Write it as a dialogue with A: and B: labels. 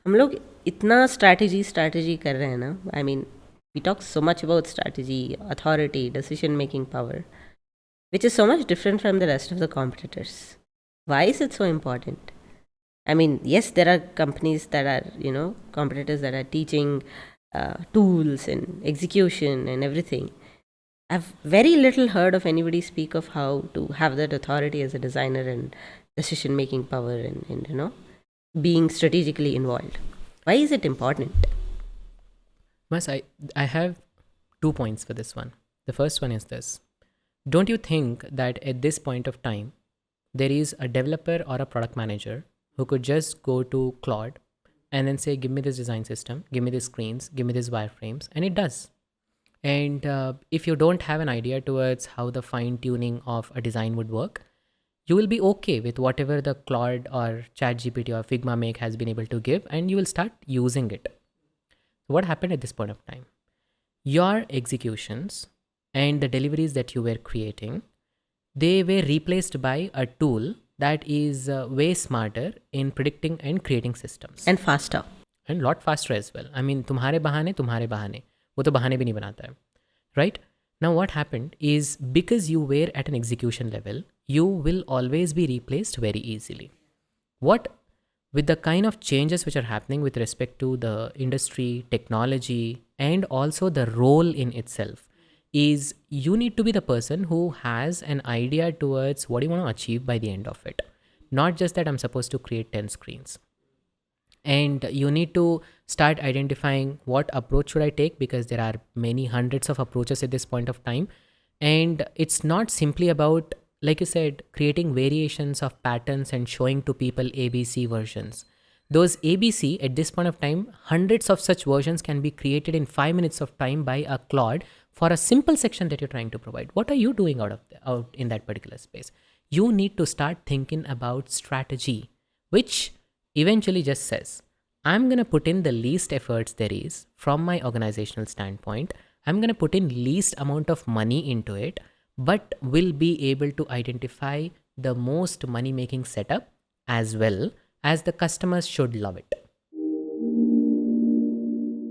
A: हम लोग इतना स्ट्रैटेजी कर रहे हैं ना. I mean we talk so much about strategy, authority, decision making power, which is so much different from the rest of the competitors. Why is it so important? I mean, yes, there are companies that are, competitors that are teaching tools and execution and everything. I've very little heard of anybody speak of how to have that authority as a designer and decision making power and being strategically involved. Why is it important?
B: Mas, I have 2 points for this one. The first one is this. Don't you think that at this point of time, there is a developer or a product manager who could just go to Claude and then say, give me this design system, give me these screens, give me these wireframes, and it does. And if you don't have an idea towards how the fine tuning of a design would work, you will be okay with whatever the Claude or ChatGPT or Figma Make has been able to give, and you will start using it. So what happened at this point of time? Your executions and the deliveries that you were creating, they were replaced by a tool that is way smarter in predicting and creating systems.
A: And faster.
B: And lot faster as well. I mean, तुम्हारे बहाने वो तो बहाने भी नहीं बनाता है, right? Now what happened is, because you were at an execution level, you will always be replaced very easily. What with the kind of changes which are happening with respect to the industry, technology, and also the role in itself, is you need to be the person who has an idea towards what you want to achieve by the end of it. Not just that I'm supposed to create 10 screens. And you need to start identifying what approach should I take, because there are many hundreds of approaches at this point of time. And it's not simply about, like you said, creating variations of patterns and showing to people ABC versions. Those ABC at this point of time, hundreds of such versions can be created in 5 minutes of time by a Claude for a simple section that you're trying to provide. What are you doing out in that particular space? You need to start thinking about strategy, which eventually just says, I'm going to put in the least efforts there is from my organizational standpoint. I'm going to put in least amount of money into it, but will be able to identify the most money making setup, as well as the customers should love it.